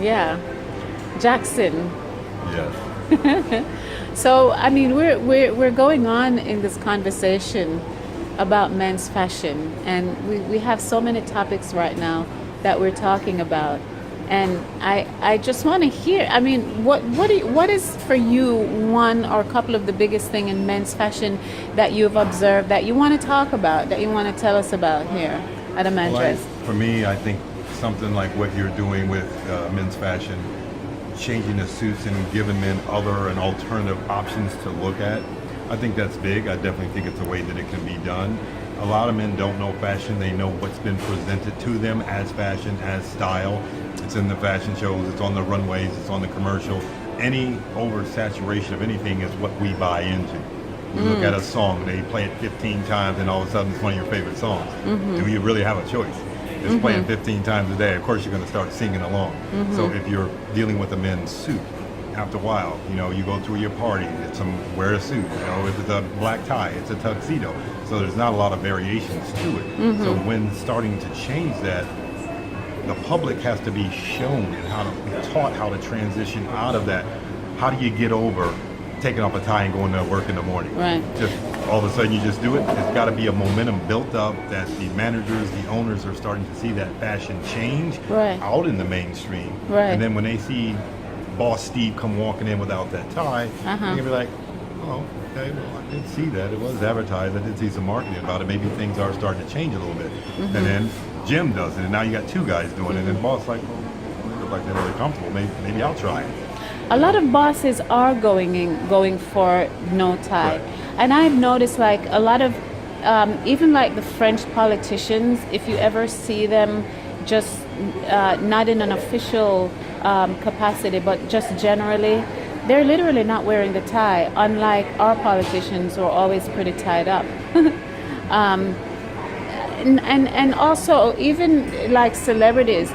Yeah. Jackson. Yes. So, I mean, we're going on in this conversation about men's fashion, and we have so many topics right now that we're talking about. And I just want to hear, I mean, what is for you one or a couple of the biggest thing in men's fashion that you've observed that you want to talk about, that you want to tell us about here at A Man Dressed? For me, I think something like what you're doing with men's fashion, changing the suits and giving men other and alternative options to look at. I think that's big. I definitely think it's a way that it can be done. A lot of men don't know fashion. They know what's been presented to them as fashion, as style. It's in the fashion shows, it's on the runways, it's on the commercial. Any oversaturation of anything is what we buy into. You look at a song, they play it 15 times and all of a sudden it's one of your favorite songs. Do you really have a choice? It's playing 15 times a day. Of course you're going to start singing along. So if you're dealing with a men's suit, after a while, you go to your party, wear a suit. If it's a black tie, it's a tuxedo. So there's not a lot of variations to it. So when starting to change that, the public has to be shown and how to be taught how to transition out of that. How do you get over taking off a tie and going to work in the morning? Right. Just all of a sudden you just do it. It's got to be a momentum built up that the managers, the owners are starting to see that fashion change out in the mainstream. Right. And then when they see Boss Steve come walking in without that tie, they're going to be like, oh, okay, well, I did see that. It was advertised. I did see some marketing about it. Maybe things are starting to change a little bit. And then Jim does it, and now you got two guys doing it. And the boss like, well, they look like they're really comfortable. Maybe I'll try it. A lot of bosses are going for no tie. Right. And I've noticed like a lot of, even like the French politicians, if you ever see them just not in an official capacity, but just generally, they're literally not wearing the tie, unlike our politicians who are always pretty tied up. And also, even like celebrities,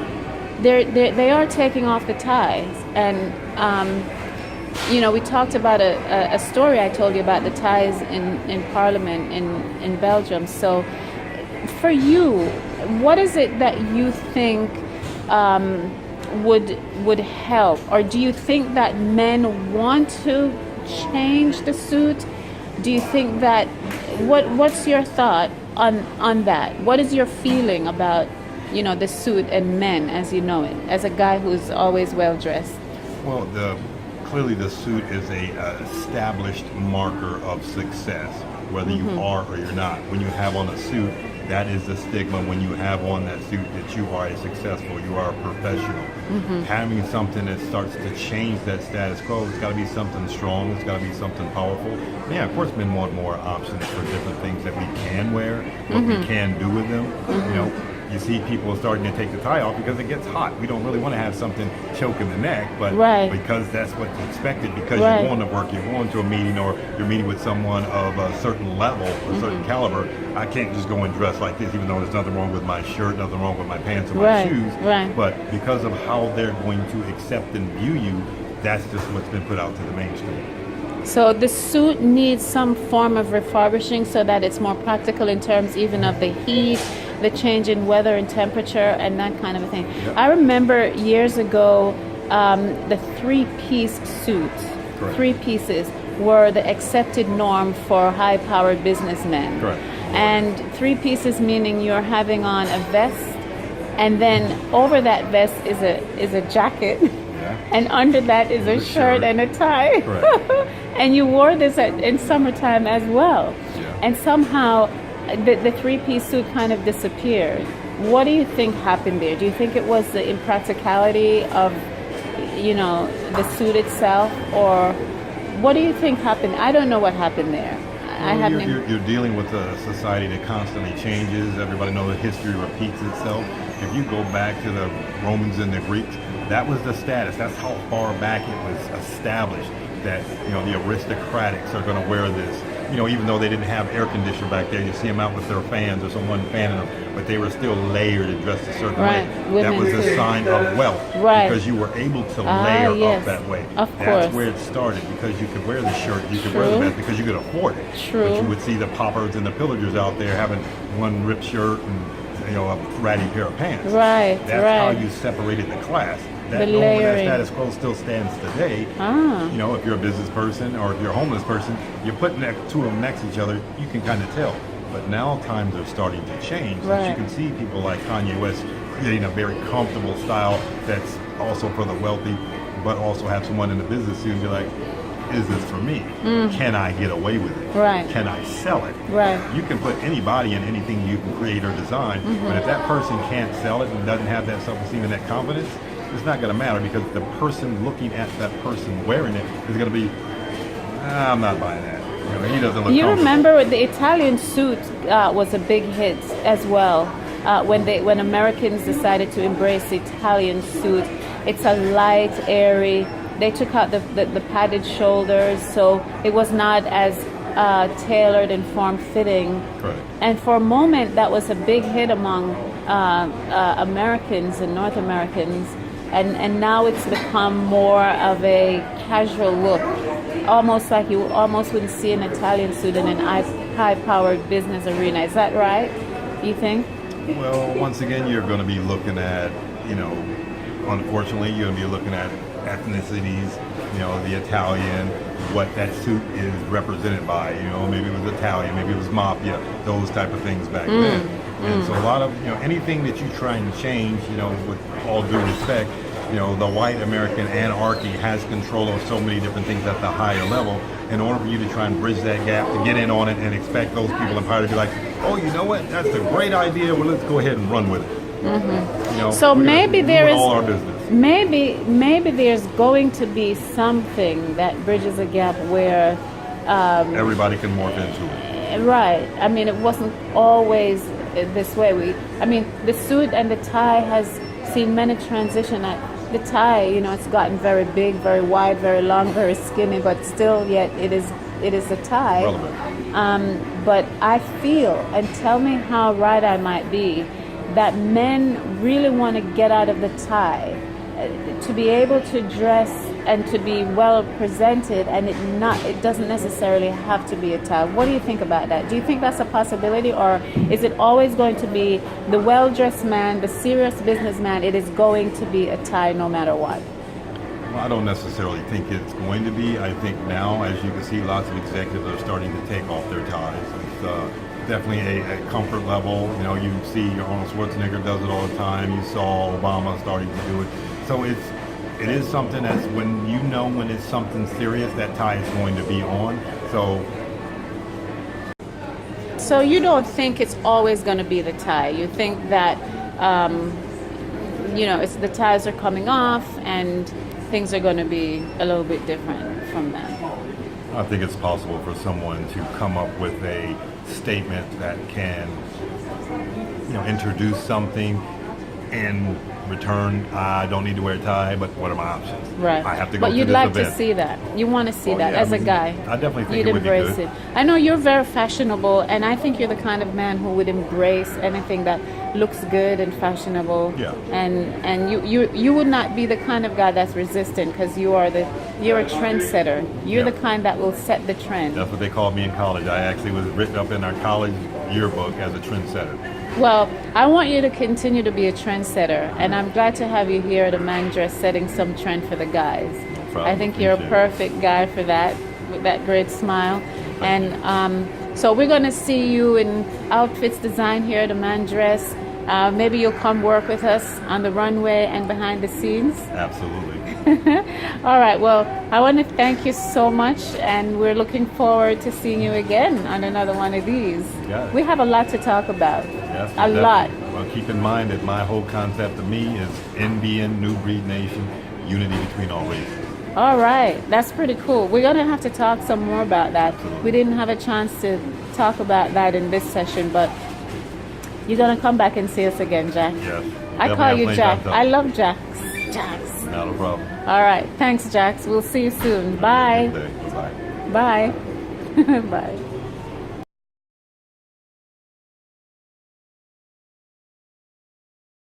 they are taking off the ties. And we talked about a story I told you about the ties in Parliament in Belgium. So for you, what is it that you think would help? Or do you think that men want to change the suit? Do you think that, what's your thought on that? What is your feeling about the suit and men as you know it, as a guy who's always well dressed? Well, clearly the suit is a established marker of success, whether you are or you're not. When you have on a suit, that is the stigma. When you have on that suit, that you are a successful, you are a professional. Having something that starts to change that status quo, it's got to be something strong, it's got to be something powerful. Yeah, of course men want more options for different things that we can wear, what we can do with them. You see people starting to take the tie off because it gets hot. We don't really want to have something choking the neck, but because that's what's expected, because you're going to work, you're going to a meeting, or you're meeting with someone of a certain level, a certain caliber, I can't just go and dress like this, even though there's nothing wrong with my shirt, nothing wrong with my pants or my shoes. But because of how they're going to accept and view you, that's just what's been put out to the mainstream. So the suit needs some form of refurbishing so that it's more practical in terms even of the heat, the change in weather and temperature, and that kind of a thing. Yep. I remember years ago, the three-piece suits, three pieces, were the accepted norm for high-powered businessmen. Correct. And three pieces meaning you're having on a vest, and then over that vest is a jacket, and under that is a shirt and a tie. And you wore this in summertime as well. And somehow the three-piece suit kind of disappeared. What do you think happened there? Do you think it was the impracticality of, the suit itself, or what do you think happened? I don't know what happened there. You're dealing with a society that constantly changes. Everybody knows that history repeats itself. If you go back to the Romans and the Greeks, that was the status. That's how far back it was established that the aristocrats are going to wear this. Even though they didn't have air conditioner back there, you see them out with their fans or some one fan in them, but they were still layered and dressed a certain way. That was a sign of wealth, because you were able to layer up that way. That's where it started, because you could wear the shirt, you could wear the vest, because you could afford it. But you would see the paupers and the pillagers out there having one ripped shirt and a ratty pair of pants. That's how you separated the class. that layering. status quo still stands today. You know, if you're a business person or if you're a homeless person, you put two of them next to each other, you can kind of tell. But now times are starting to change. Right. You can see people like Kanye West creating a very comfortable style that's also for the wealthy, but also have someone in the business who be like, is this for me? Can I get away with it? Right. Can I sell it? Right. You can put anybody in anything you can create or design, but if that person can't sell it and doesn't have that self-esteem and that confidence, it's not going to matter, because the person looking at that person wearing it is going to be, I'm not buying that. You know, he doesn't look You comfortable. remember the Italian suit was a big hit as well when Americans decided to embrace the Italian suit. It's a light, airy. They took out the padded shoulders, so it was not as tailored and form-fitting. Correct. And for a moment, that was a big hit among Americans and North Americans. And now it's become more of a casual look, almost like you almost wouldn't see an Italian suit in an high-powered business arena. Is that right, you think? Well, once again, you're going to be looking at, you know, unfortunately, you're going to be looking at ethnicities, you know, the Italian, what that suit is represented by, you know, maybe it was Italian, maybe it was mafia, those type of things back then. And so a lot of, you know, anything that you try and change, you know, with all due respect, you know, the white American anarchy has control of so many different things at the higher level. In order for you to try and bridge that gap, to get in on it and expect those people in power to be like, oh, you know what, that's a great idea, well, let's go ahead and run with it. You know, So maybe there is all our business. maybe there's going to be something that bridges a gap where Everybody can morph into it. right. I mean, it wasn't always this way. I mean, the suit and the tie has seen many transition. The tie, you know, it's gotten very big, very wide, very long, very skinny, but still, yet it is a tie. Relevant. But I feel, and tell me how right I might be, that men really want to get out of the tie, to be able to dress and to be well presented, and it doesn't necessarily have to be a tie. What do you think about that? Do you think that's a possibility, or is it always going to be the well-dressed man, the serious businessman? It is going to be a tie no matter what. Well, I don't necessarily think it's going to be. I think now, as you can see, lots of executives are starting to take off their ties. It's definitely a comfort level. You know, you see Arnold Schwarzenegger does it all the time. You saw Obama starting to do it. So it is something that's when it's something serious, that tie is going to be on. So you don't think it's always going to be the tie. You think that, you know, it's the ties are coming off and things are going to be a little bit different from that. I think it's possible for someone to come up with a statement that can, you know, introduce something in return. I don't need to wear a tie, but what are my options? Right. I have to go but to you'd this like event. to see that. You want to see Oh, that yeah, as I a mean, guy. I definitely think You'd it would be embrace good. it. I know you're very fashionable, and I think you're the kind of man who would embrace anything that looks good and fashionable. Yeah. And you would not be the kind of guy that's resistant, because you're a trendsetter. You're Yeah. the kind that will set the trend. That's what they called me in college. I actually was written up in our college yearbook as a trendsetter. Well, I want you to continue to be a trendsetter, and I'm glad to have you here at a Man Dress setting some trend for the guys. problem. I think you're a Appreciate it. perfect guy for that, with that great smile. And so we're going to see you in outfits designed here at a Man Dress. Maybe you'll come work with us on the runway and behind the scenes. Absolutely. All right. Well, I want to thank you so much, and we're looking forward to seeing you again on another one of these. Got it. We have a lot to talk about. Yes, A lot. Well, keep in mind that my whole concept of me is NBN, New Breed Nation, unity between all races. All right. That's pretty cool. We're going to have to talk some more about that. We didn't have a chance to talk about that in this session, but you're going to come back and see us again, Jack. Yes. I Definitely call have you plenty Jack. of time. I love Jacks. Jacks. Not a problem. All right. Thanks, Jax. We'll see you soon. Bye. Have a good day. Bye. Bye. Bye.